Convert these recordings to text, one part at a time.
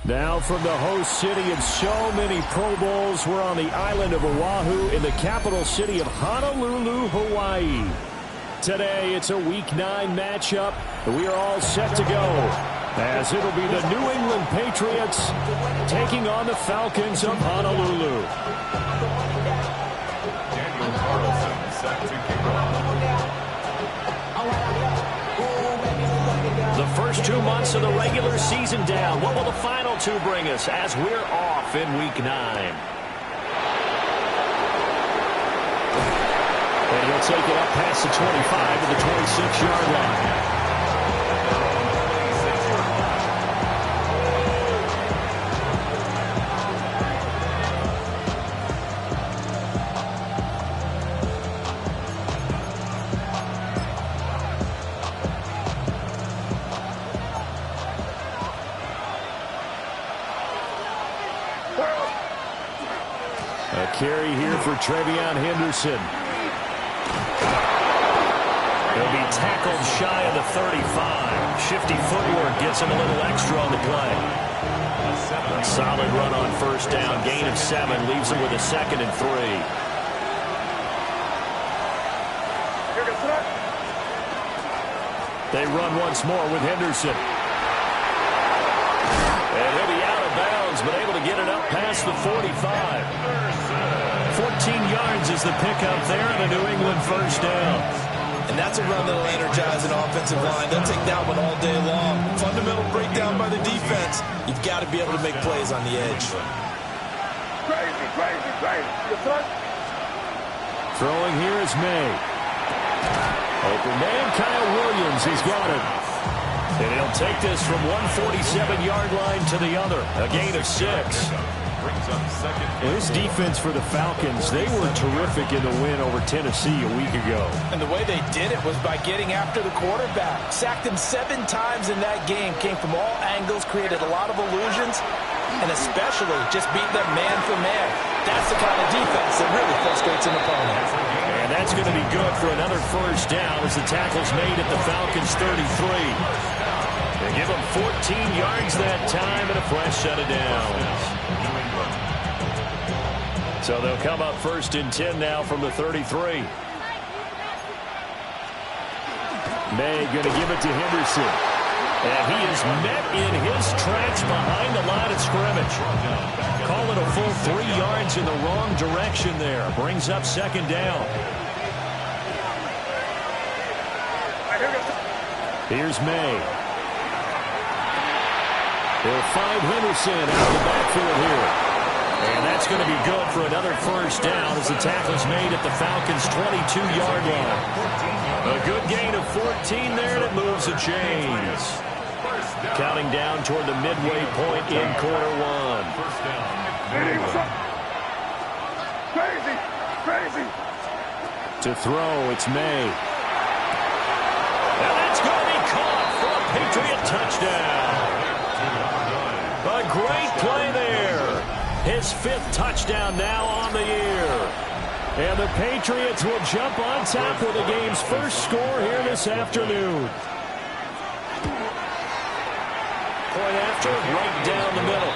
Now from the host city of so many Pro Bowls, we're on the island of Oahu in the capital city of Honolulu, Hawaii. Today, it's a Week 9 matchup, and we are all set to go, as it'll be the New England Patriots taking on the Falcons of Honolulu. The first 2 months of the regular season down. What will the final 2 bring us as we're off in Week 9? And he'll take it up past the 25 to the 26-yard line. A carry here for Trevion Henderson. He'll be tackled shy of the 35. Shifty footwork gets him a little extra on the play. A solid run on first down. Gain of 7 leaves him with a 2nd and 3. They run once more with Henderson. And he'll be out of bounds, but able to get it up past the 45. 14 yards is the pickup there, and a New England first down. And that's a run that'll energize an offensive line. They'll take that one all day long. Fundamental breakdown by the defense. You've got to be able to make plays on the edge. Crazy. Throwing here is May. Open man, Kyle Williams. He's got it. And he'll take this from 147-yard line to the other. A gain of 6. This defense for the Falcons, they were terrific in the win over Tennessee a week ago. And the way they did it was by getting after the quarterback. Sacked him 7 times in that game. Came from all angles, created a lot of illusions, and especially just beat them man for man. That's the kind of defense that really frustrates an opponent. And that's going to be good for another first down as the tackle's made at the Falcons' 33. They give them 14 yards that time and a fresh set of downs. So they'll come up 1st and 10 now from the 33. May going to give it to Henderson. And he is met in his tracks behind the line of scrimmage. Call it a full 3 yards in the wrong direction there. Brings up 2nd down. Here's May. They'll find Henderson out of the backfield here. And that's going to be good for another first down as the tackle's made at the Falcons' 22-yard line. A good gain of 14 there, and it moves the chains. Counting down toward the midway point in quarter 1. Crazy. To throw, it's May. And that's going to be caught for a Patriot touchdown. A great play there. His 5th touchdown now on the year. And the Patriots will jump on top with the game's first score here this afternoon. Point after, right down the middle.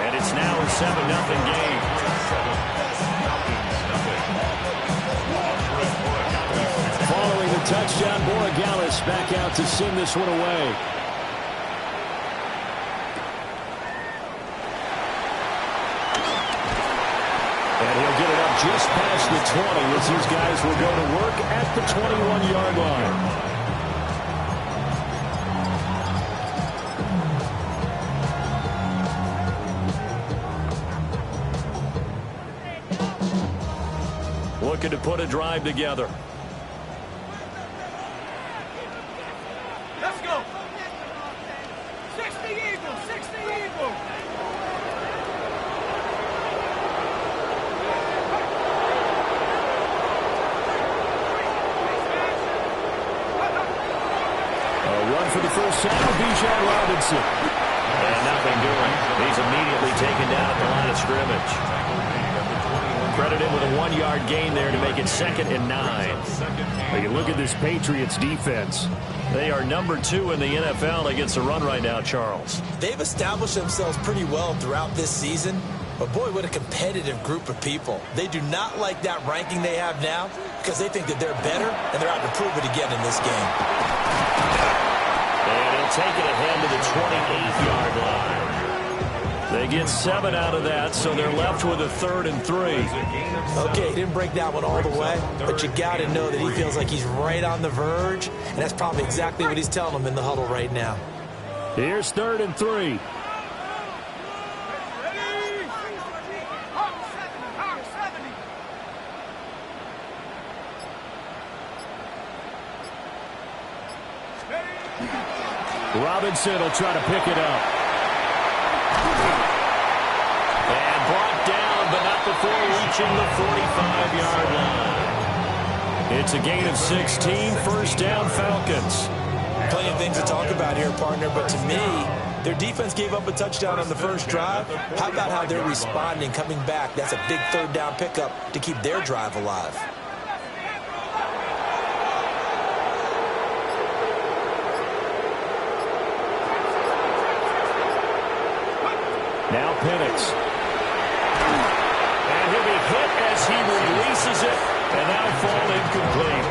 And it's now a 7-0 game. Following the touchdown, Borregales back out to send this one away. And he'll get it up just past the 20 as these guys will go to work at the 21-yard line. Looking to put a drive together. Let's go. 60 Eagles. Run for the first time with Bijan Robinson. And nothing doing. He's immediately taken down at the line of scrimmage. Credit him with a 1-yard gain there to make it 2nd and 9. When you look at this Patriots defense, they are number 2 in the NFL against the run right now, Charles. They've established themselves pretty well throughout this season. But, boy, what a competitive group of people. They do not like that ranking they have now because they think that they're better, and they're out to prove it again in this game. And he'll take it ahead to the 28-yard line. They get 7 out of that, so they're left with a 3rd and 3. Okay, he didn't break that one all the way, but you got to know that he feels like he's right on the verge, and that's probably exactly what he's telling them in the huddle right now. Here's 3rd and 3. Robinson will try to pick it up. And brought down, but not before reaching the 45-yard line. It's a gain of 16, 1st down Falcons. Plenty of things to talk about here, partner, but to me, their defense gave up a touchdown on the first drive. How about how they're responding, coming back? That's a big 3rd down pickup to keep their drive alive. Now Penix. And he'll be hit as he releases it, and that'll fall incomplete.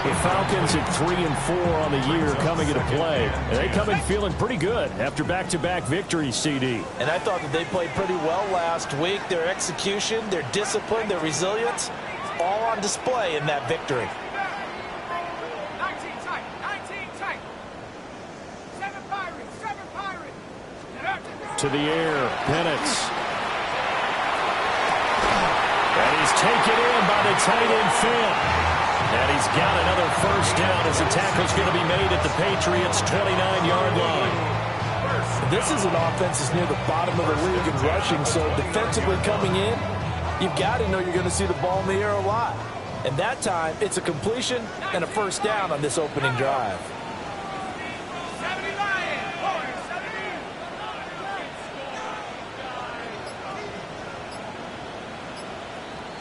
The Falcons at 3-4 on the year coming into play. And they come in feeling pretty good after back-to-back victories, CD. And I thought that they played pretty well last week. Their execution, their discipline, their resilience, all on display in that victory. 19 tight, 19 tight. 7 Pirates, 7 Pirates. To the air, Penix. And he's taken in by the tight end Finn. And he's got another 1st down as the tackle's going to be made at the Patriots' 29-yard line. This is an offense that's near the bottom of the league in rushing, so defensively coming in, you've got to know you're going to see the ball in the air a lot. And that time, it's a completion and a 1st down on this opening drive. 70 Lions, boys, 70.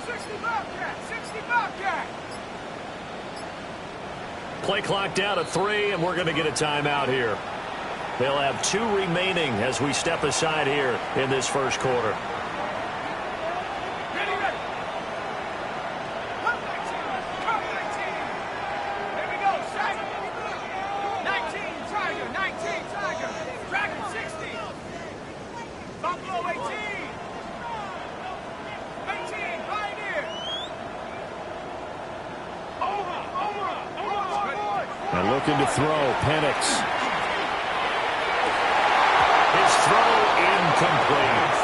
60 Bobcat, 60 Bobcat. Play clock down to 3, and we're going to get a timeout here. They'll have 2 remaining as we step aside here in this first quarter. Ready, ready. Come 19, come 19. Here we go, set. 19 Tiger, 19 Tiger. Dragon 60. Buffalo 18. 18 Pioneer. And looking to throw, Penix. His throw incomplete.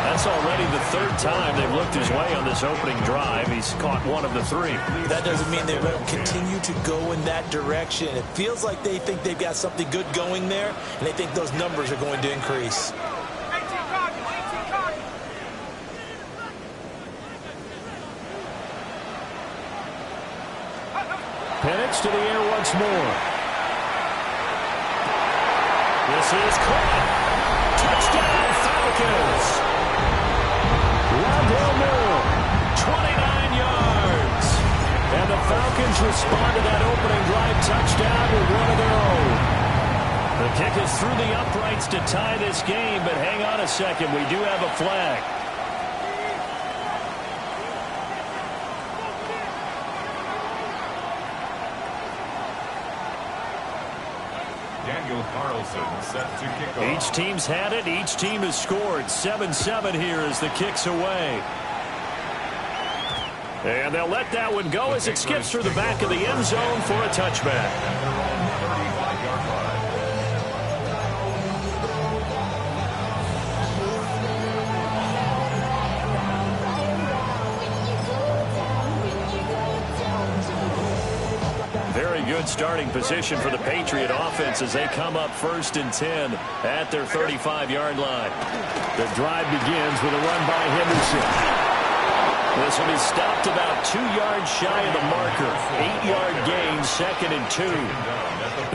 That's already the 3rd time they've looked his way on this opening drive. He's caught 1 of the 3. That doesn't mean they won't continue to go in that direction. It feels like they think they've got something good going there, and they think those numbers are going to increase. 18 Cardinals, 18 Cardinals. Penix to the air once more. This is caught. Touchdown, Falcons. Rondale Moore, 29 yards. And the Falcons respond to that opening drive touchdown with one of their own. The kick is through the uprights to tie this game, but hang on a second. We do have a flag. Set to kick off. Each team's had it. Each team has scored. 7-7 here as the kick's away. And they'll let that one go as it skips through the back of the end zone for a touchback. Very good starting position for the Patriot offense as they come up 1st and 10 at their 35-yard line. The drive begins with a run by Henderson. This will be stopped about 2 yards shy of the marker. 8-yard gain, 2nd and 2.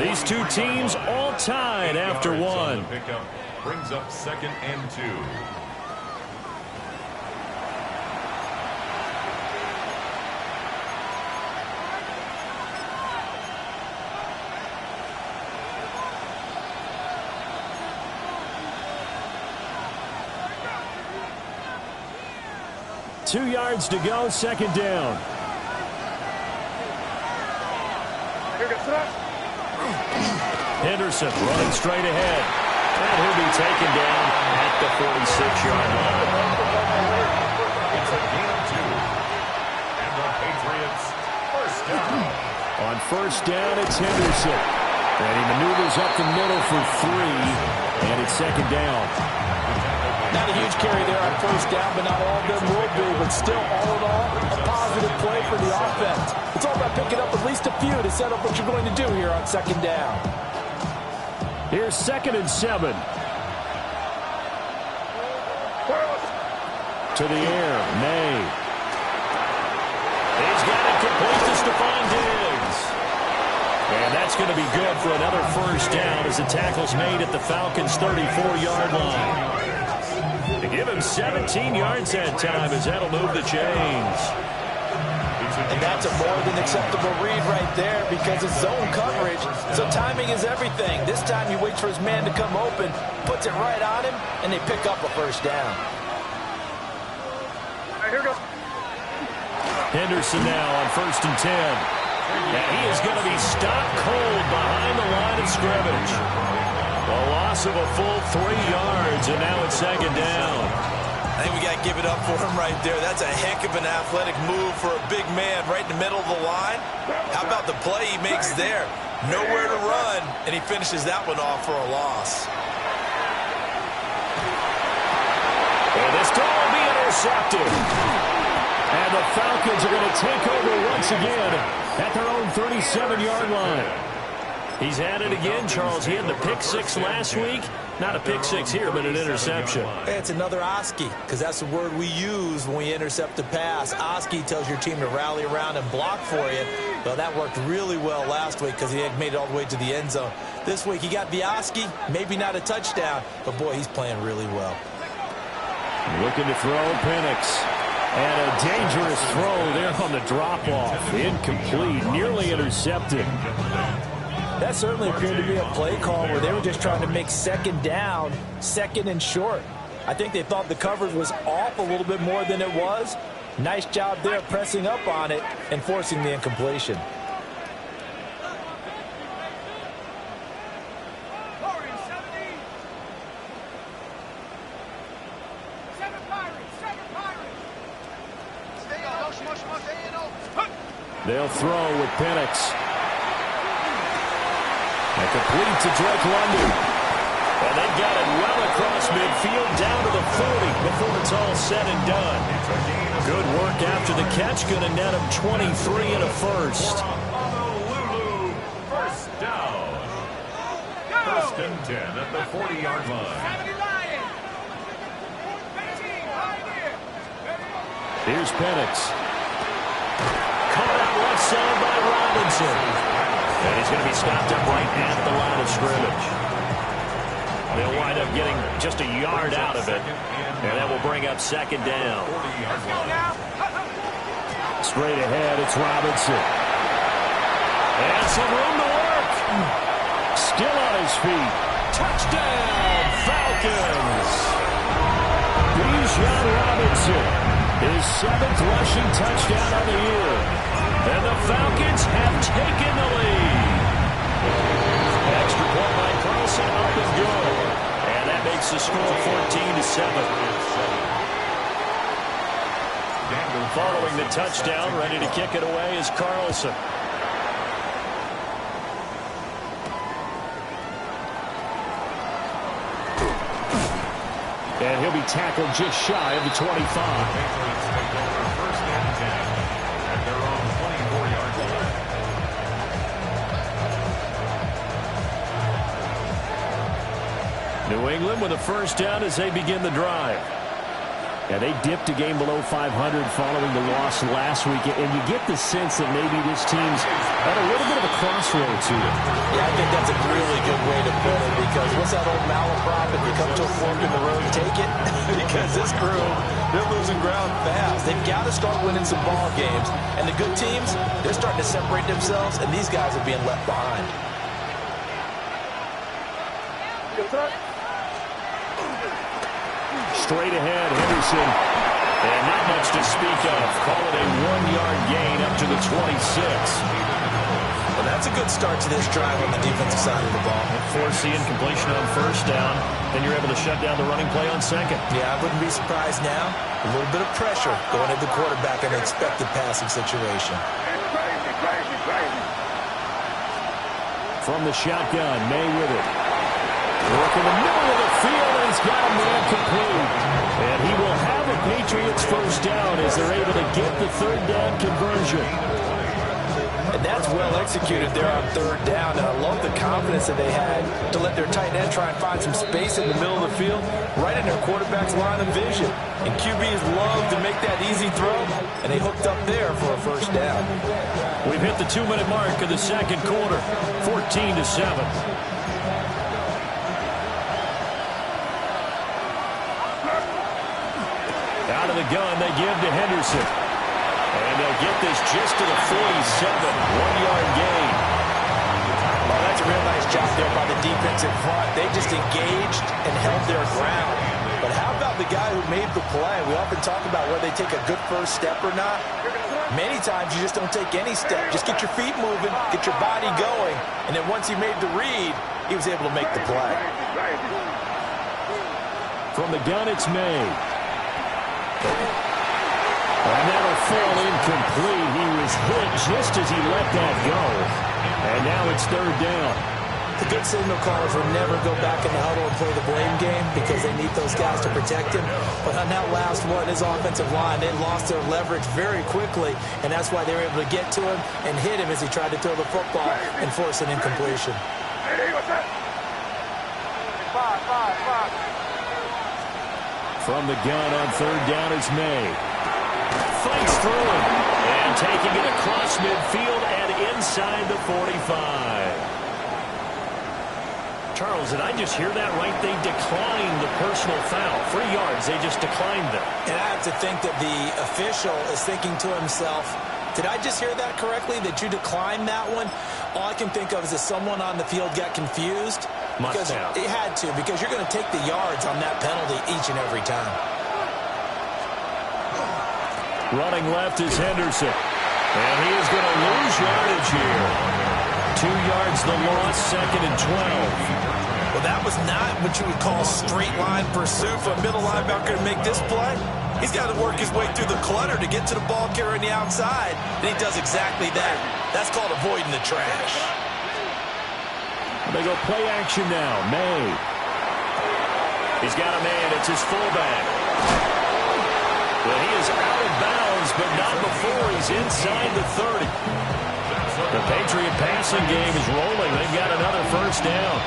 These 2 teams all tied after 1. Brings up 2nd and 2. 2 yards to go, second down. Henderson running straight ahead. And he'll be taken down at the 46-yard line. It's a gain of 2. And the Patriots first down. On first down, it's Henderson. And he maneuvers up the middle for 3. And it's second down. Not a huge carry there on first down, but not all of them will be. But still, all in all, a positive play for the offense. It's all about picking up at least a few to set up what you're going to do here on second down. Here's 2nd and 7. To the air, May. He's got it complete to Stephon Diggs. And that's going to be good for another first down as the tackle's made at the Falcons' 34-yard line. To give him 17 yards that time as that'll move the chains. And that's a more than acceptable read right there because it's zone coverage. So timing is everything. This time he waits for his man to come open, puts it right on him, and they pick up a first down. All right, here we go. Henderson now on 1st and 10. And he is going to be stopped cold behind the line of scrimmage. A loss of a full 3 yards, and now it's second down. I think we got to give it up for him right there. That's a heck of an athletic move for a big man right in the middle of the line. How about the play he makes there? Nowhere to run, and he finishes that one off for a loss. And this throw will be intercepted. And the Falcons are going to take over once again at their own 37-yard line. He's had it again, Charles. He had the pick 6 last week. Not a pick 6 here, but an interception. It's another Oski, because that's the word we use when we intercept a pass. Oski tells your team to rally around and block for you. Well, that worked really well last week because he had made it all the way to the end zone. This week he got the Oski, maybe not a touchdown, but boy, he's playing really well. Looking to throw, Penix. And a dangerous throw there on the drop-off. Incomplete, nearly intercepted. That certainly appeared to be a play call where they were just trying to make second down, second and short. I think they thought the coverage was off a little bit more than it was. Nice job there pressing up on it and forcing the incompletion. They'll throw with Penix. And complete to Drake London. And they got it well across midfield down to the 40 before it's all said and done. Good work after the catch. Going to net him 23 and a first. First down. 1st and 10 at the 40-yard line. Here's Penix. Caught out left side by Robinson. And he's going to be stopped up right at the line of scrimmage. They'll wind up getting just a yard out of it. And that will bring up second down. Straight ahead, it's Robinson. And some room to work. Still on his feet. Touchdown, Falcons. Bijan Robinson. His 7th rushing touchdown on the year. And the Falcons have taken the lead. Extra point by Carlson up and good. And that makes the score 14-7. Following the touchdown, ready to kick it away is Carlson. And he'll be tackled just shy of the 25. New England with a first down as they begin the drive. Yeah, they dipped a game below 500 following the loss last week, and you get the sense that maybe this team's at a little bit of a crossroads here. Yeah, I think that's a really good way to put it, because what's that old malaprop? If you come to a fork in the road, take it. Because this crew, they're losing ground fast. They've got to start winning some ball games, and the good teams, they're starting to separate themselves, and these guys are being left behind. Straight ahead, Henderson. And not much to speak of. Call it a 1-yard gain up to the 26. Well, that's a good start to this drive on the defensive side of the ball. Force the incompletion on first down. Then you're able to shut down the running play on second. Yeah, I wouldn't be surprised now. A little bit of pressure going at the quarterback in an expected passing situation. From the shotgun, May with it. Work in the middle of the field, and he's got a man complete. And he will have a Patriots first down as they're able to get the third down conversion. And that's well executed there on third down. And I love the confidence that they had to let their tight end try and find some space in the middle of the field, right in their quarterback's line of vision. And QBs love to make that easy throw, and they hooked up there for a first down. We've hit the 2-minute mark of the second quarter, 14-7. Out of the gun, they give to Henderson. And they'll get this just to the 47, 1-yard gain. Well, that's a real nice job there by the defense in front. They just engaged and held their ground. But how about the guy who made the play? We often talk about whether they take a good first step or not. Many times you just don't take any step. Just get your feet moving, get your body going, and then once he made the read, he was able to make the play. From the gun, it's May. And that'll fall incomplete. He was hit just as he let that go. And now it's third down. The good signal callers will never go back in the huddle and play the blame game because they need those guys to protect him. But on that last one, his offensive line, they lost their leverage very quickly, and that's why they were able to get to him and hit him as he tried to throw the football and force an incompletion. From the gun on third down is May. Fights through it. And taking it across midfield and inside the 45. Charles, did I just hear that right? They declined the personal foul. 3 yards, they just declined them. And I have to think that the official is thinking to himself, did I just hear that correctly, that you declined that one? All I can think of is that someone on the field got confused. Must have. It had to, because you're going to take the yards on that penalty each and every time. Running left is Henderson. And he is going to lose yardage here. 2 yards the loss, second and 12. Well, that was not what you would call straight line pursuit for a middle linebacker to make this play. He's got to work his way through the clutter to get to the ball carrier on the outside, and he does exactly that. That's called avoiding the trash. They go play action now. May. He's got a man. It's his fullback. Well, he is out of bounds, but not before he's inside the 30. The Patriot passing game is rolling. They've got another first down.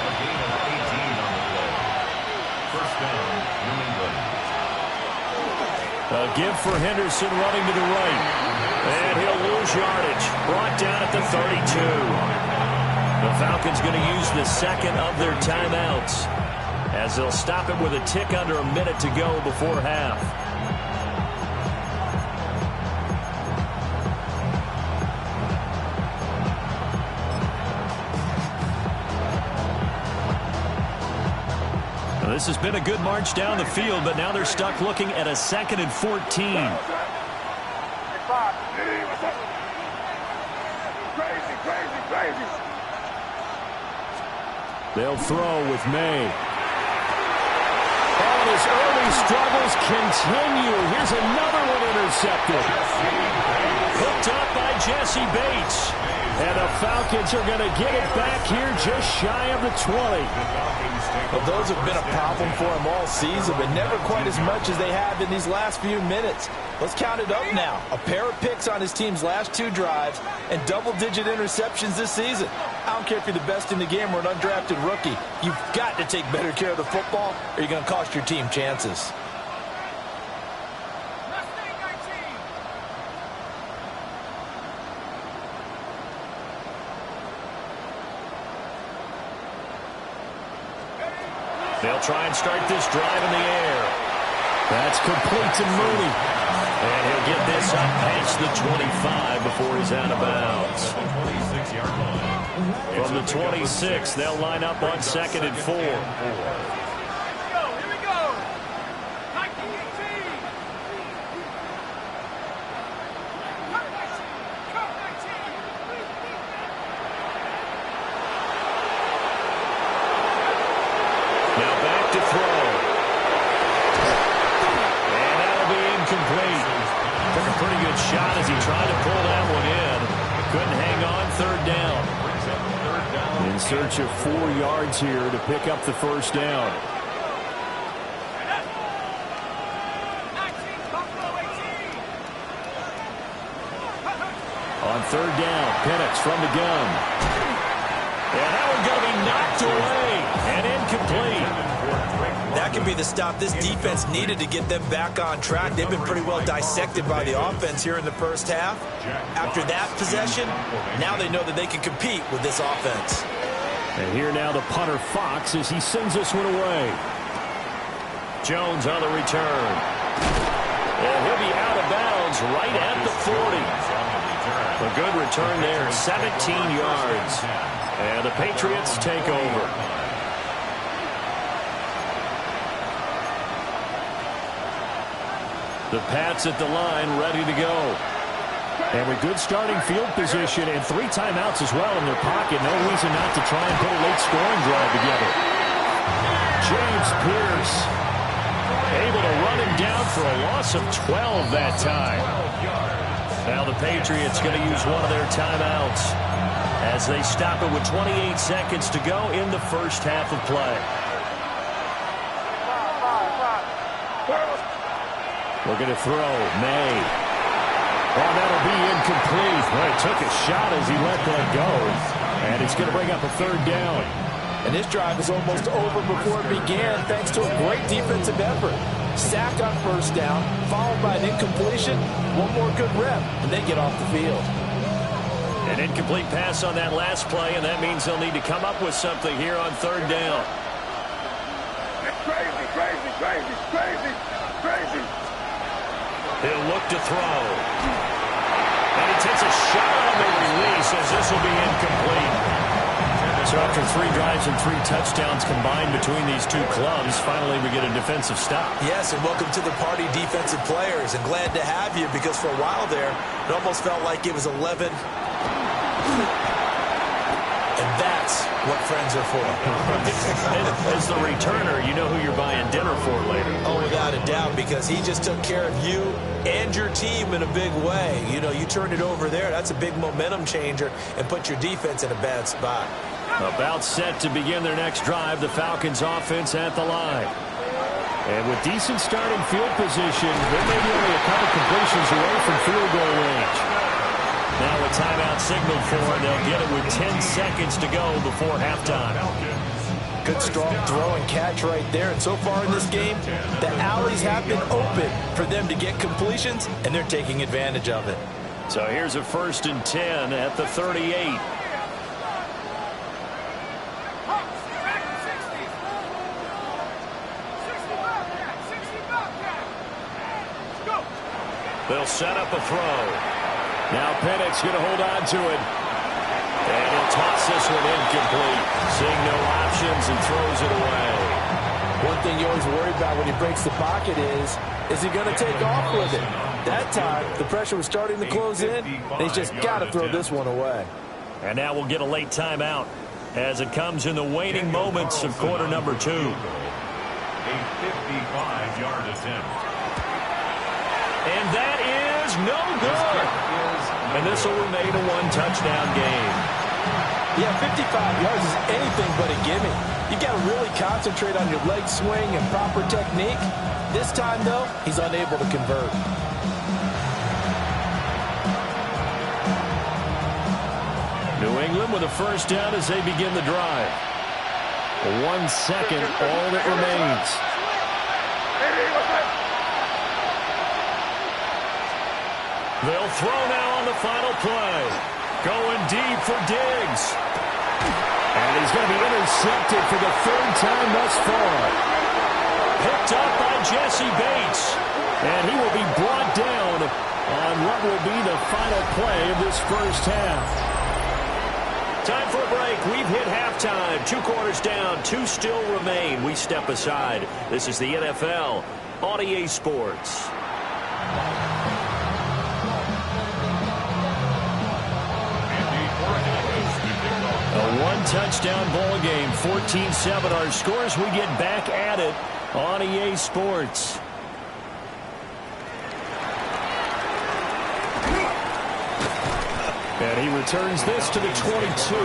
A give for Henderson running to the right. And he'll lose yardage. Brought down at the 32. The Falcons going to use the second of their timeouts as they'll stop it with a tick under a minute to go before half. Now, this has been a good march down the field, but now they're stuck looking at a 2nd and 14. They'll throw with May. And his early struggles continue. Here's another one intercepted. Hooked up by Jesse Bates. And the Falcons are going to get it back here just shy of the 20. Well, those have been a problem for him all season, but never quite as much as they have in these last few minutes. Let's count it up now. A pair of picks on his team's last 2 drives and double-digit interceptions this season. I don't care if you're the best in the game or an undrafted rookie. You've got to take better care of the football or you're going to cost your team chances. They'll try and start this drive in the air. That's complete to Mooney. And he'll get this up past the 25 before he's out of bounds. From the 26, they'll line up on 2nd and 4. Here we go. 19-18. shot as he tried to pull that one in. Couldn't hang on. Third down. In search of 4 yards here to pick up the first down. On third down, Penix from the gun. And that one's going to be knocked away and incomplete. That could be the stop this defense needed to get them back on track. They've been pretty well dissected by the offense here in the first half. After that possession, now they know that they can compete with this offense. And here now the punter Fox as he sends this one away. Jones on the return. And he'll be out of bounds right at the 40. A good return there, 17 yards. And the Patriots take over. The Pats at the line, ready to go. And with good starting field position and 3 timeouts as well in their pocket, no reason not to try and put a late scoring drive together. James Pierce able to run him down for a loss of 12 that time. Now the Patriots going to use one of their timeouts as they stop it with 28 seconds to go in the first half of play. Looking to throw. May. Oh, that'll be incomplete. Well, he took a shot as he let that go. And it's going to bring up a third down. And this drive is almost over before it began thanks to a great defensive effort. Sack on first down, followed by an incompletion. One more good rep, and they get off the field. An incomplete pass on that last play, and that means they'll need to come up with something here on third down. It's crazy, crazy, crazy, crazy, crazy. He'll look to throw. And he takes a shot on the release as this will be incomplete. So after 3 drives and 3 touchdowns combined between these two clubs, finally we get a defensive stop. Yes, and welcome to the party, defensive players. And glad to have you because for a while there, it almost felt like it was 11. And that's what friends are for. As the returner, you know who you're buying dinner for later. Oh, without a doubt, because he just took care of you and your team in a big way. You know, you turned it over there. That's a big momentum changer and put your defense in a bad spot. About set to begin their next drive, the Falcons offense at the line. And with decent starting field position, they may be only a couple completions away from field goal range. Now a timeout signaled for, and they'll get it with 10 seconds to go before halftime. Good strong throw and catch right there. And so far in this game, the alleys have been open for them to get completions, and they're taking advantage of it. So here's a 1st and 10 at the 38. They'll set up a throw. Now Penix going to hold on to it. And he'll toss this one incomplete. Seeing no options and throws it away. One thing you always worry about when he breaks the pocket is he going to take off with it? That time, the pressure was starting to close in, and he's just got to throw this one away. And now we'll get a late timeout as it comes in the waning moments of quarter number 2. A 55-yard attempt. And that is no good. And this will remain a 1-touchdown game. Yeah, 55 yards is anything but a gimme. You got to really concentrate on your leg swing and proper technique. This time, though, he's unable to convert. New England with a first down as they begin the drive. 1 second, all that remains. They'll throw now on the final play. Going deep for Diggs. And he's going to be intercepted for the 3rd time thus far. Picked up by Jesse Bates. And he will be brought down on what will be the final play of this first half. Time for a break. We've hit halftime. 2 quarters down. 2 still remain. We step aside. This is the NFL on EA Sports. A 1-touchdown ball game, 14-7 our scores. We get back at it on EA Sports. And he returns this to the 22.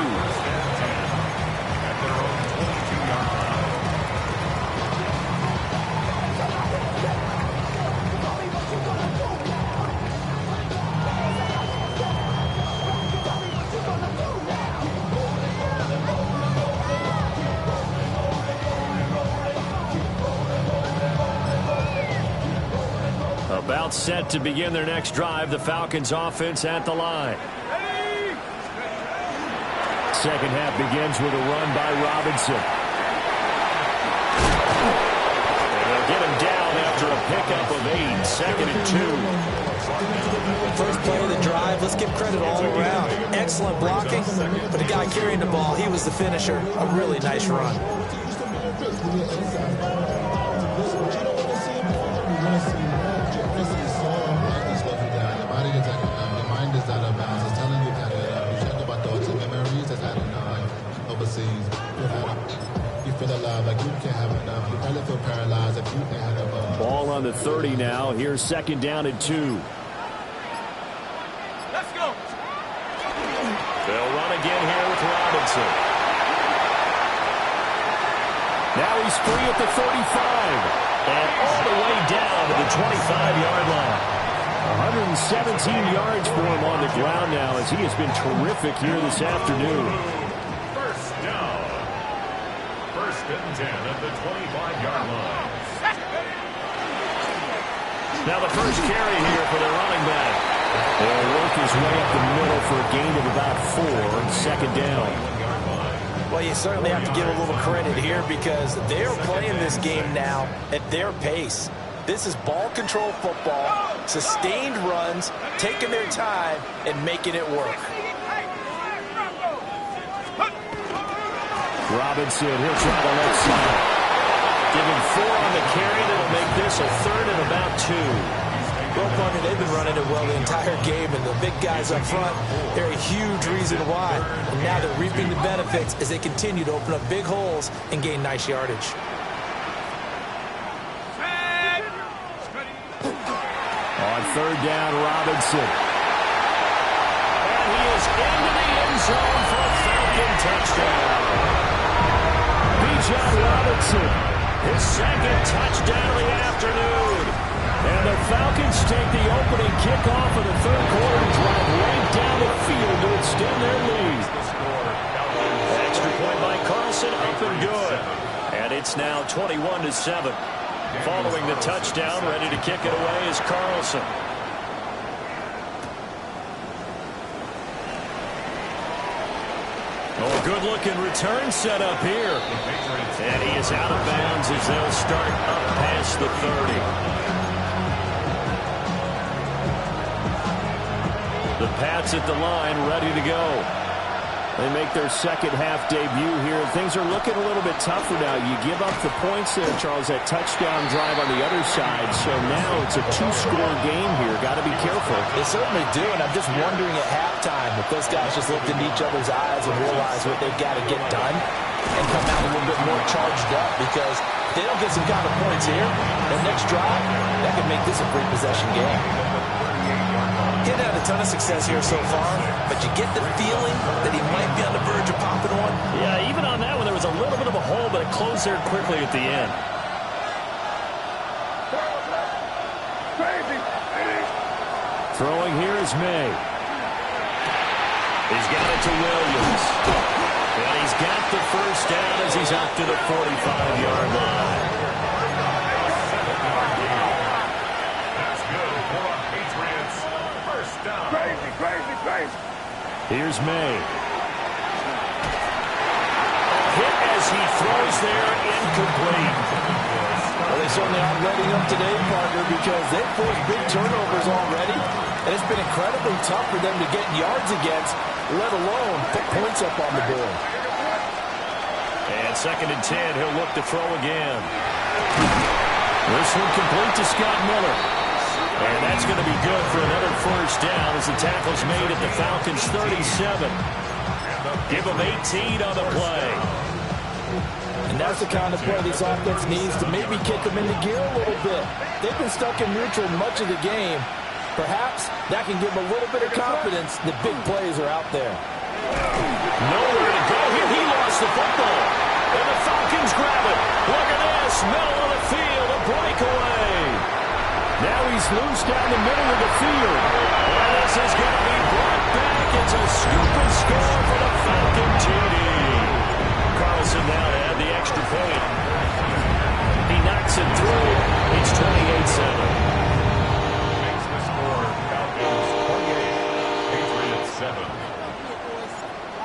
About set to begin their next drive. The Falcons offense at the line. Second half begins with a run by Robinson. And they'll get him down after a pickup of 8. Second and 2. First play of the drive, let's give credit all around. Excellent blocking, but the guy carrying the ball, he was the finisher. A really nice run. Ball on the 30 now. Here's second down and 2. Let's go. They'll run again here with Robinson. Now he's free at the 35. And all the way down to the 25-yard line. 117 yards for him on the ground now as he has been terrific here this afternoon. First down. First and 10 at the 25-yard line. Now the first carry here for the running back. He'll work his way up the middle for a gain of about 4. Second down. Well, you certainly have to give a little credit here because they're playing this game now at their pace. This is ball control football, sustained runs, taking their time, and making it work. Robinson, he'll try the left side. Give him 4 on the carry. That'll make this a third and about 2. Well, partner, they've been running it well the entire game, and the big guys up front, they're a huge reason why. And now they're reaping the benefits as they continue to open up big holes and gain nice yardage. On third down, Robinson. And he is into the end zone for a Falcon touchdown. Bijan Robinson, his second touchdown of the afternoon. And the Falcons take the opening kickoff of the third quarter and drive right down the field to extend their lead. Extra point by Carlson, up and good. And it's now 21-7. Following the touchdown, ready to kick it away is Carlson. Oh, good-looking return set up here. And he is out of bounds as they'll start up past the 30. The Pats at the line, ready to go. They make their second half debut here. Things are looking a little bit tougher now. You give up the points there, Charles, that touchdown drive on the other side. So now it's a 2-score game here. Got to be careful. They certainly do, and I'm just wondering at halftime if those guys just looked into each other's eyes and realized what they've got to get done and come out a little bit more charged up, because if they don't get some kind of points here, the next drive, that could make this a free possession game. Didn't have a ton of success here so far, but you get the feeling that he might be on the verge of popping one. Yeah, even on that one, there was a little bit of a hole, but it closed there quickly at the end. Throwing here is May. He's got it to Williams. And he's got the first down as he's out to the 45-yard line. Crazy. Here's May. Hit as he throws there, incomplete. Well, they certainly aren't letting up today, partner, because they've forced big turnovers already, and it's been incredibly tough for them to get yards against, let alone put points up on the board. And second and 10, he'll look to throw again. This one complete to Scott Miller. And that's going to be good for another first down as the tackle's made at the Falcons' 37. Give them 18 on the play. And that's the kind of play this offense needs to maybe kick them into gear a little bit. They've been stuck in neutral much of the game, Perhaps that can give him a little bit of confidence that big plays are out there. Nowhere to go here. He lost the football. And the Falcons grab it. Look at this. Middle of the field. A breakaway. Now he's loose down the middle of the field. And this is going to be brought back. It's a scoop and score for the Falcon TD. Carlson now to add the extra point. He knocks it through. It's 28-7.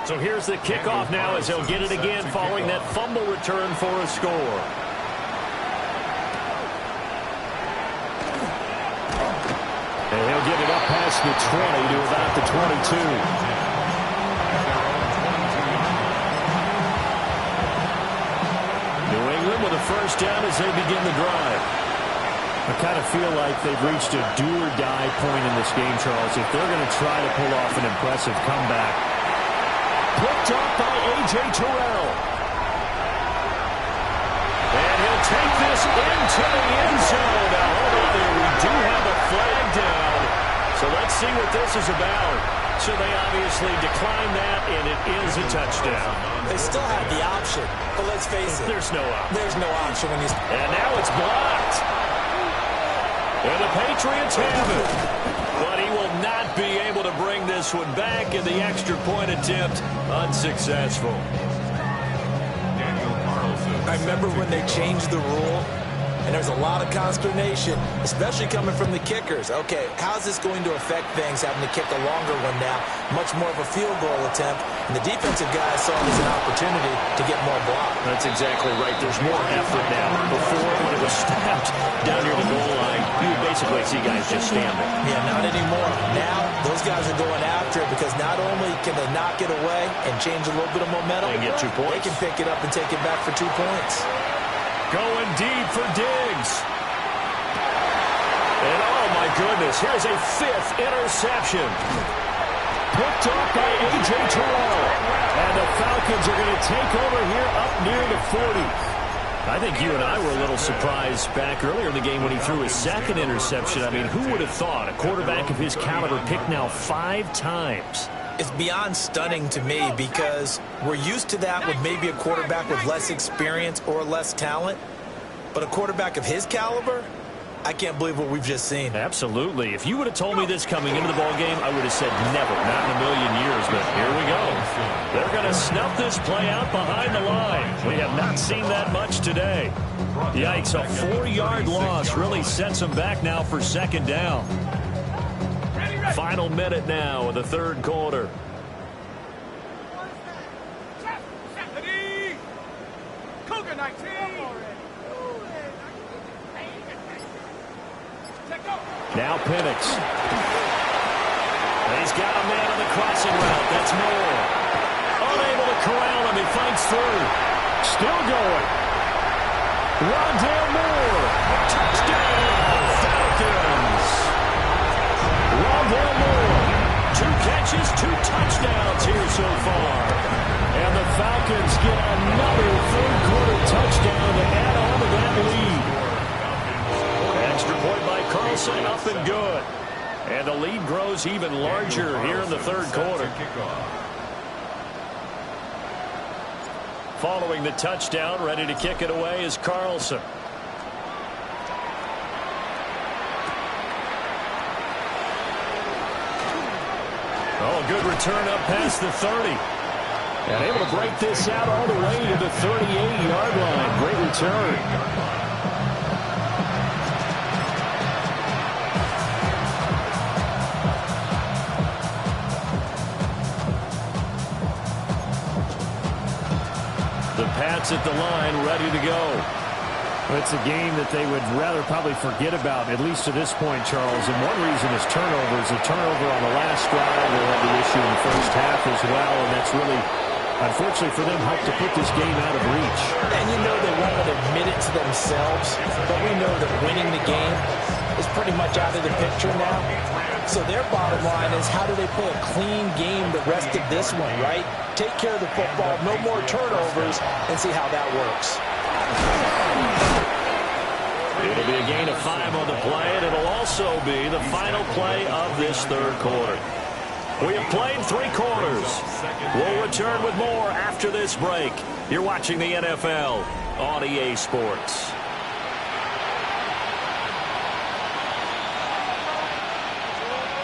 So here's the kickoff now as he'll get it again following that fumble return for a score. And he'll get it up past the 20 to about the 22. New England with a first down as they begin the drive. I kind of feel like they've reached a do-or-die point in this game, Charles. If they're going to try to pull off an impressive comeback. Picked up by A.J. Terrell. And he'll take this into the end zone. Now, hold on there. We do have a flag down. So let's see what this is about. So they obviously declined that, and it is a touchdown. They still have the option, but let's face it. There's no option. There's no option when he's... And now it's blocked. And the Patriots have it. But he will not be able to bring this one back, and the extra point attempt unsuccessful. I remember when they changed the rule, and there's a lot of consternation, especially coming from the kickers. Okay, how's this going to affect things, having to kick a longer one now? Much more of a field goal attempt, and the defensive guys saw it as an opportunity to get more block. That's exactly right. There's more effort now. Before, when it was snapped down near the goal line, you would basically see guys just standing. Yeah, not anymore. Now, those guys are going after it because not only can they knock it away and change a little bit of momentum, they get 2 points. They can pick it up and take it back for 2 points. Going deep for Diggs. And oh my goodness, here's a 5th interception. Picked up by A.J. Terrell. And the Falcons are going to take over here up near the 40. I think you and I were a little surprised back earlier in the game when he threw his 2nd interception. I mean, who would have thought a quarterback of his caliber picked now 5 times? It's beyond stunning to me because we're used to that with maybe a quarterback with less experience or less talent. But a quarterback of his caliber, I can't believe what we've just seen. Absolutely. If you would have told me this coming into the ballgame, I would have said never, not in a million years. But here we go. They're going to snuff this play out behind the line. We have not seen that much today. Yikes, a 4-yard loss really sets them back now for 2nd down. Final minute now of the 3rd quarter. Now Penix. He's got a man on the crossing route. That's Moore. Unable to corral him. He fights through. Still going. Rondale Moore. Touchdown, Falcons. Rondale Moore. 2 catches, 2 touchdowns here so far. And the Falcons get another 3rd quarter touchdown to add on to that lead. Extra point by Carlson, up and good. And the lead grows even larger here in the 3rd quarter. Following the touchdown, ready to kick it away is Carlson. Oh, good return up past the 30. And able to break this out all the way to the 38-yard line. Great return. The Pats at the line, ready to go. Well, it's a game that they would rather probably forget about, at least to this point, Charles. And one reason is turnovers. A turnover on the last drive. They had the issue in the first half as well, and that's really, unfortunately for them, helped to put this game out of reach. And you know they won't admit it to themselves, but we know that winning the game is pretty much out of the picture now. So their bottom line is, how do they play a clean game the rest of this one, right? Take care of the football, no more turnovers, and see how that works. It'll be a gain of 5 on the play, and it'll also be the final play of this third quarter. We have played 3 quarters. We'll return with more after this break. You're watching the NFL on EA Sports.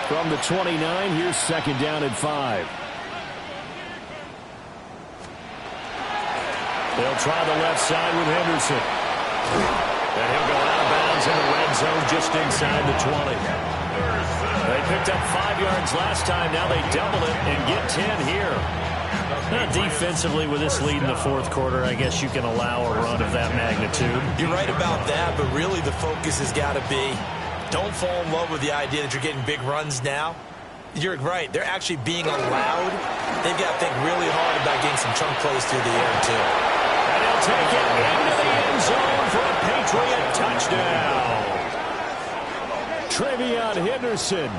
From the 29, here's second down and 5. They'll try the left side with Henderson. And he'll go out of bounds in the red zone just inside the 20. They picked up 5 yards last time. Now they double it and get 10 here. Defensively, with this lead in the fourth quarter, I guess you can allow a run of that magnitude. You're right about that, but really the focus has got to be don't fall in love with the idea that you're getting big runs now. You're right. They're actually being allowed. They've got to think really hard about getting some chunk plays through the air, too. And he'll take it into the end zone for a Patriot touchdown. Trevion Henderson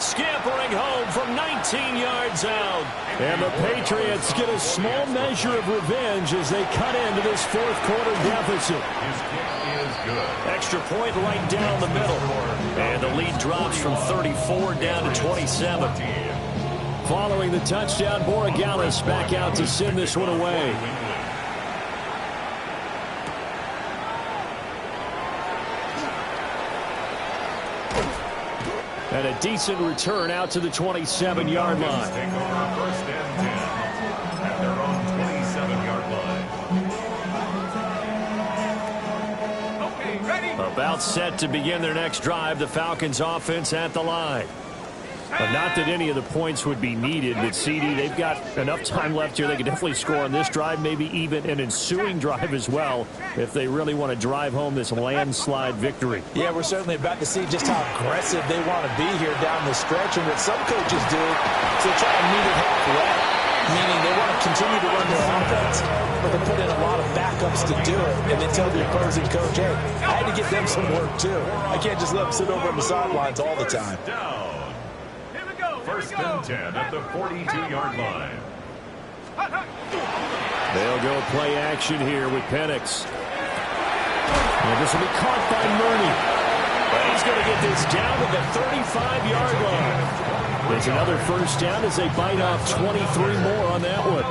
Scampering home from 19 yards out. And the Patriots get a small measure of revenge as they cut into this fourth quarter deficit. His kick is good. Extra point right down the middle. And the lead drops from 34 down to 27. Following the touchdown, Borregales back out to send this one away. And a decent return out to the 27-yard line. Take over first and 10 at their own 27-yard line. Okay, ready. About set to begin their next drive, the Falcons offense at the line. But not that any of the points would be needed, but CD, they've got enough time left here. They could definitely score on this drive, maybe even an ensuing drive as well, if they really want to drive home this landslide victory. Yeah, we're certainly about to see just how aggressive they want to be here down the stretch. And what some coaches do is they try to meet it halfway, meaning they want to continue to run their offense, but they put in a lot of backups to do it, and then tell the opposing coach, hey, I had to get them some work too. I can't just let them sit over on the sidelines all the time. First and 10 at the 42-yard line. They'll go play action here with Penix. And this will be caught by Murney. But he's going to get this down to the 35-yard line. It's another first down as they bite off 23 more on that one.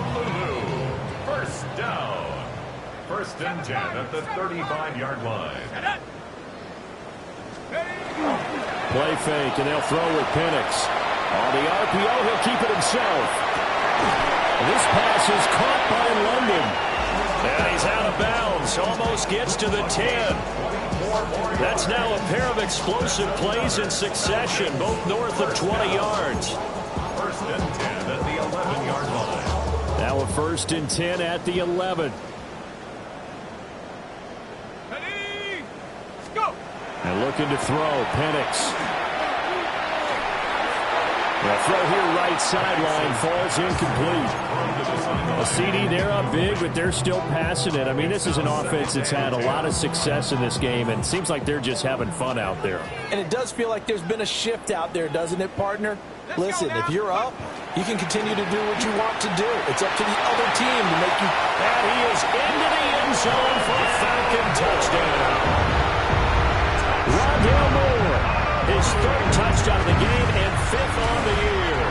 First down. First and 10 at the 35-yard line. Play fake, and they'll throw with Penix. On the RPO, he'll keep it himself. This pass is caught by London. And he's out of bounds. Almost gets to the 10. That's now a pair of explosive plays in succession, both north of 20 yards. First and 10 at the 11-yard line. Now a first and 10 at the 11. Ready, go. And looking to throw, Penix. The throw here right sideline falls incomplete. A CD, they're up big, but they're still passing it. I mean, this is an offense that's had a lot of success in this game, and it seems like they're just having fun out there. And it does feel like there's been a shift out there, doesn't it, partner? Listen, if you're up, you can continue to do what you want to do. It's up to the other team to make you. And he is into the end zone for a Falcon touchdown. Rondale Moore. His third touchdown of the game and fifth on the year.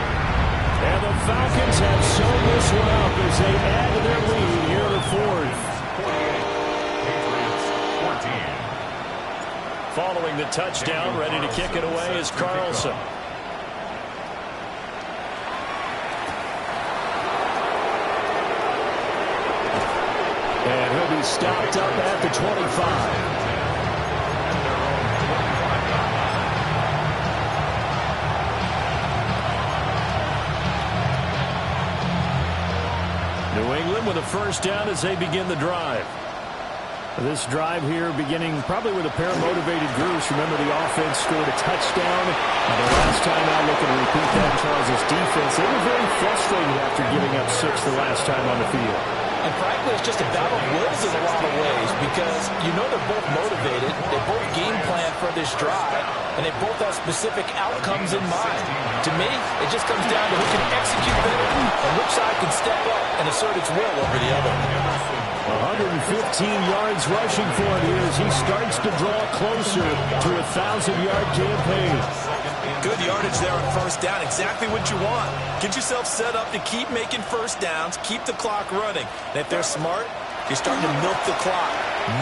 And the Falcons have sewn this one up as they add to their lead here in the fourth. Patriots 14. Following the touchdown, ready to kick it away is Carlson. And he'll be stopped up at the 25. New England with a first down as they begin the drive. This drive here beginning probably with a pair of motivated groups. Remember, the offense scored a touchdown. And the last time out, looking to repeat that, Charles' defense, they were very frustrated after giving up 6 the last time on the field. And frankly, it's just a battle of wills in a lot of ways because you know they're both motivated. They both game plan for this drive, and they both have specific outcomes in mind. To me, it just comes down to who can execute better and which side can step up and assert its will over the other. 115 yards rushing for him here as he starts to draw closer to a 1,000-yard campaign. Good yardage there on first down. Exactly what you want. Get yourself set up to keep making first downs, keep the clock running. And if they're smart, you're starting to milk the clock.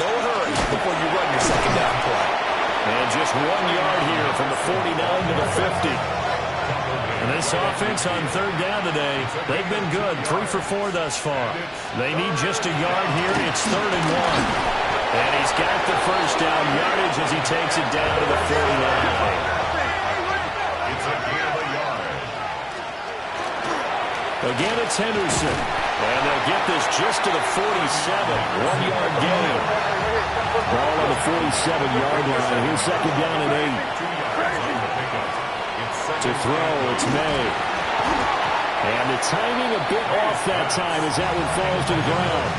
No hurry before you run your second down play. And just 1 yard here from the 49 to the 50. And this offense on third down today, they've been good. 3 for 4 thus far. They need just a yard here. It's 3rd and 1. And he's got the first down yardage as he takes it down to the 49. It's a gain of a yard. Again, it's Henderson. And they'll get this just to the 47. 1-yard gain. Ball on the 47-yard line. Here's second down and 8. To throw, it's May. And the timing a bit off that time as that one falls to the ground.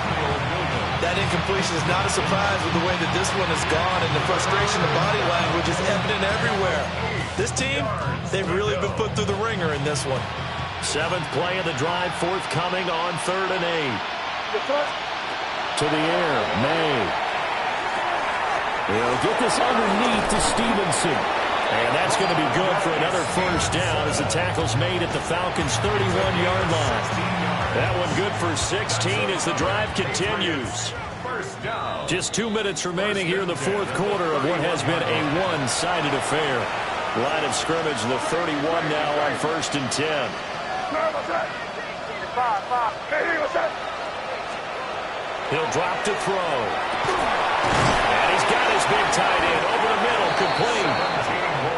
That incompletion is not a surprise with the way that this one has gone, and the frustration, the body language is evident everywhere. This team, they've really been put through the ringer in this one. 7th play of the drive, forthcoming on 3rd and 8. To the air, May. He'll get this underneath to Stevenson. And that's going to be good for another first down as the tackle's made at the Falcons' 31-yard line. That one good for 16 as the drive continues. Just 2 minutes remaining here in the fourth quarter of what has been a one-sided affair. Line of scrimmage, the 31 now on 1st and 10. He'll drop to throw. And he's got his big tight end over the middle, complete.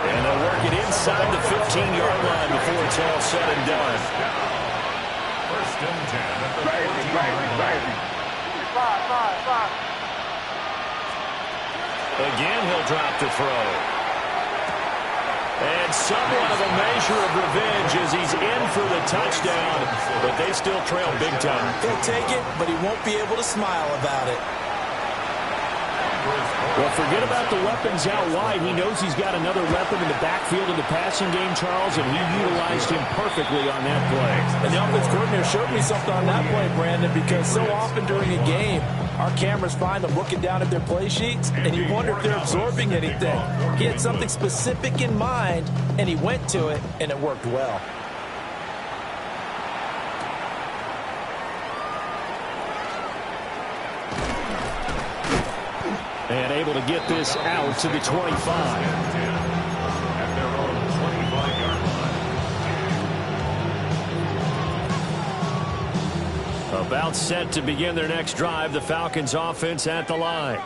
And they'll work it inside the 15-yard line before it's all said and done. 1st and 10 at the 14-yard line. Again, he'll drop to throw. And somewhat of a measure of revenge as he's in for the touchdown, but they still trail big time. He'll take it, but he won't be able to smile about it. Well, forget about the weapons out wide. He knows he's got another weapon in the backfield of the passing game, Charles, and he utilized him perfectly on that play. And the offense coordinator showed me something on that play, Brandon, because so often during a game, our cameras find them looking down at their play sheets, and you wonder if they're absorbing anything. He had something specific in mind, and he went to it, and it worked well. And able to get this out to the 25. At their own 25-yard line. About set to begin their next drive, the Falcons offense at the line.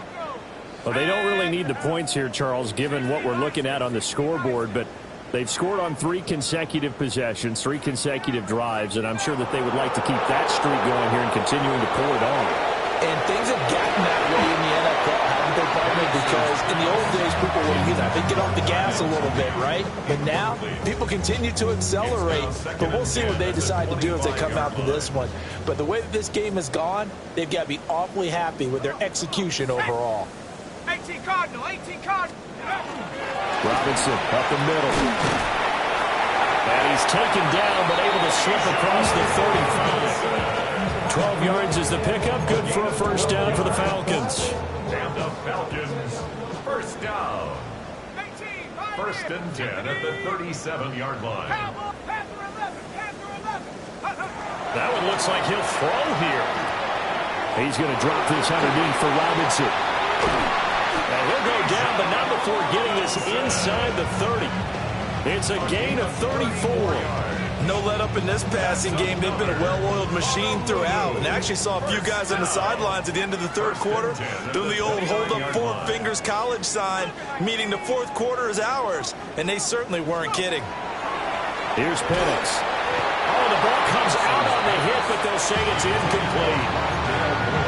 Well, they don't really need the points here, Charles, given what we're looking at on the scoreboard, but they've scored on 3 consecutive possessions, 3 consecutive drives, and I'm sure that they would like to keep that streak going here and continuing to pull it on. And things have gotten that way in the NFL, haven't they, partner? Because in the old days, people would they'd get off the gas a little bit, right? But now, people continue to accelerate. But we'll see what they decide to do as they come out to this one. But the way that this game has gone, they've got to be awfully happy with their execution overall. 18 Cardinal, 18 Cardinal. Robinson up the middle. And he's taken down, but able to slip across the 35. 12 yards is the pickup. Good for a first down for the Falcons. And the Falcons, first down. 1st and 10 at the 37-yard line. That one looks like he'll throw here. He's going to drop this underneath for Robinson. And he'll go down, but not before getting this inside the 30. It's a gain of 34. No let up in this passing game. They've been a well-oiled machine throughout. And actually saw a few guys on the sidelines at the end of the third quarter doing the old hold-up 4 fingers college sign, meaning the fourth quarter is ours. And they certainly weren't kidding. Here's Penix. Oh, the ball comes out on the hit, but they'll say it's incomplete.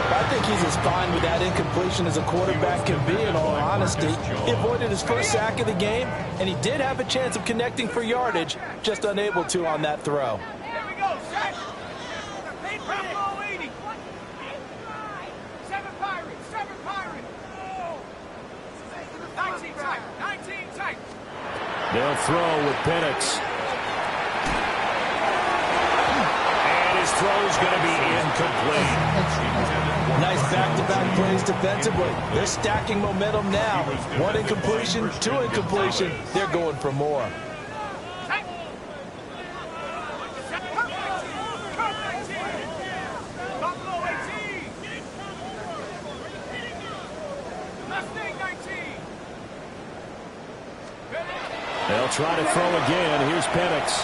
I think he's as fine with that incompletion as a quarterback can be, in all honesty. He avoided his first sack of the game, and he did have a chance of connecting for yardage, just unable to on that throw. Here we go, set. 80. 7 Pirates, 7 Pirates. 19 tight, 19 tight. They'll throw with Penix. And his throw's going to be incomplete. nice back-to-back plays defensively. They're stacking momentum now. One incompletion, two incompletion. They're going for more. They'll try to throw again. Here's Penix.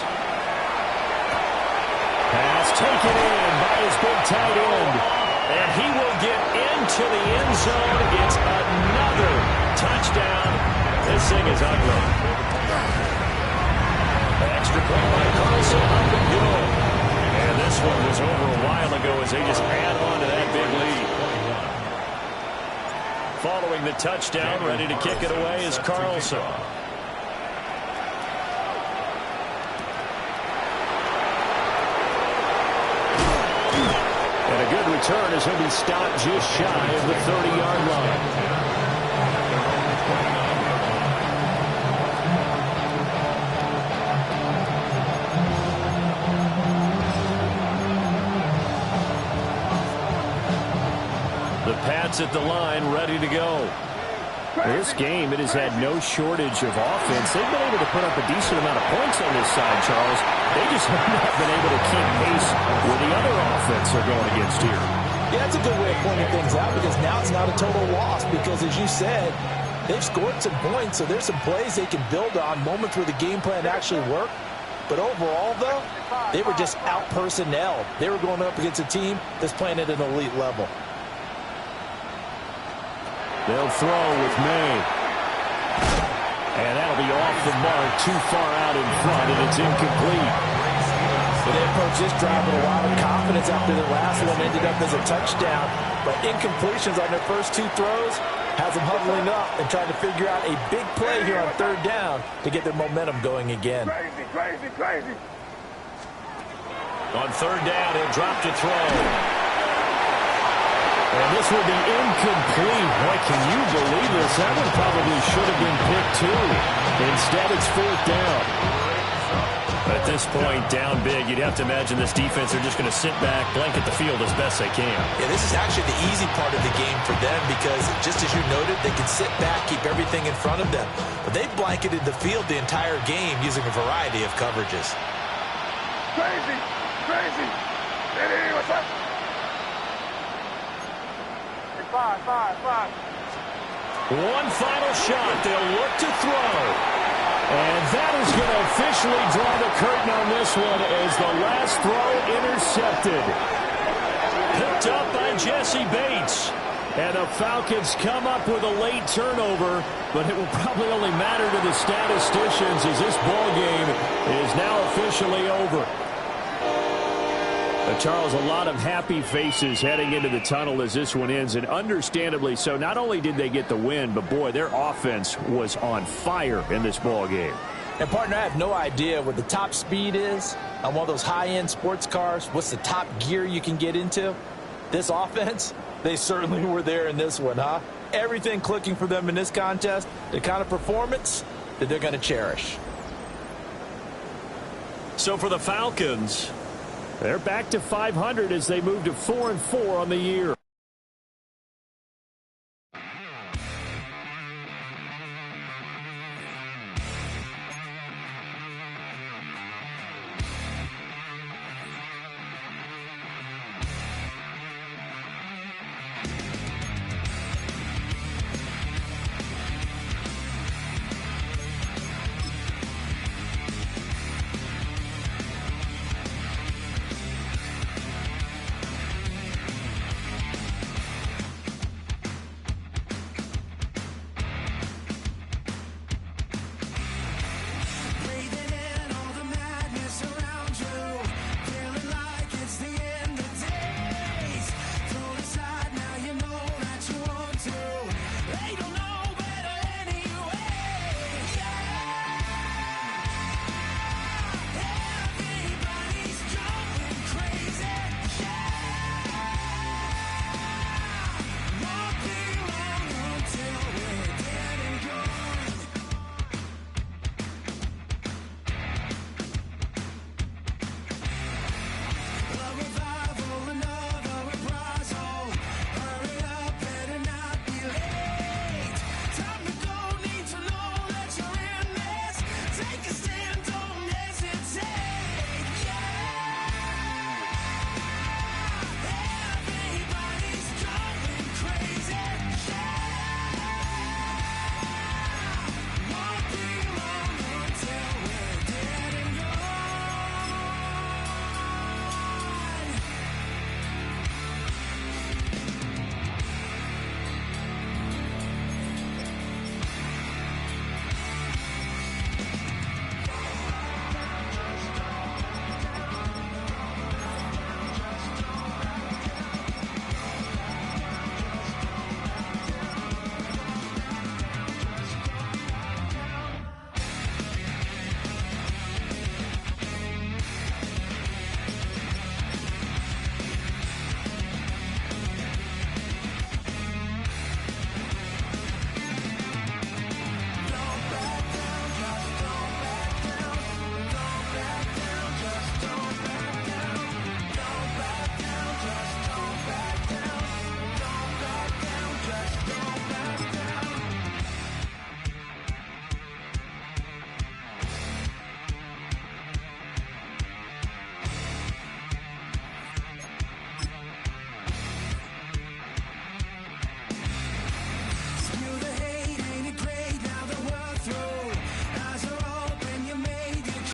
Pass taken in by his big tight end. And he will get into the end zone. It's another touchdown. This thing is ugly. Extra point by Carlson. Up and good. And this one was over a while ago as they just add on to that big lead. Following the touchdown, ready to kick it away is Carlson. And a good return as he'll be stopped just shy of the 30-yard line. The Pats at the line, ready to go. This game, it has had no shortage of offense. They've been able to put up a decent amount of points on this side, Charles. They just have not been able to keep pace with the other offense they're going against here. Yeah, that's a good way of pointing things out because now it's not a total loss because, as you said, they've scored some points, so there's some plays they can build on, moments where the game plan actually worked. But overall, though, they were just out-personnelled. They were going up against a team that's playing at an elite level. They'll throw with May. And that'll be off the mark, too far out in front, and it's incomplete. So they approached this drive with a lot of confidence after the last one ended up as a touchdown. But incompletions on their first two throws has them huddling up and trying to figure out a big play here on third down to get their momentum going again. Crazy. On third down, he'll drop to throw. And this will be incomplete. Boy, can you believe this? That one probably should have been picked too. Instead, it's fourth down. At this point, down big, you'd have to imagine this defense are just going to sit back, blanket the field as best they can. Yeah, this is actually the easy part of the game for them because, just as you noted, they can sit back, keep everything in front of them. But they've blanketed the field the entire game using a variety of coverages. Crazy. Hey, what's up? 5. One final shot. They'll look to throw. And that is going to officially draw the curtain on this one as the last throw intercepted. Picked up by Jesse Bates. And the Falcons come up with a late turnover, but it will probably only matter to the statisticians as this ball game is now officially over. Charles, a lot of happy faces heading into the tunnel as this one ends, and understandably so. Not only did they get the win, but, boy, their offense was on fire in this ball game. And, partner, I have no idea what the top speed is on one of those high-end sports cars. What's the top gear you can get into? This offense, they certainly were there in this one, huh? Everything clicking for them in this contest, the kind of performance that they're going to cherish. So for the Falcons, they're back to 500 as they move to 4-4 on the year.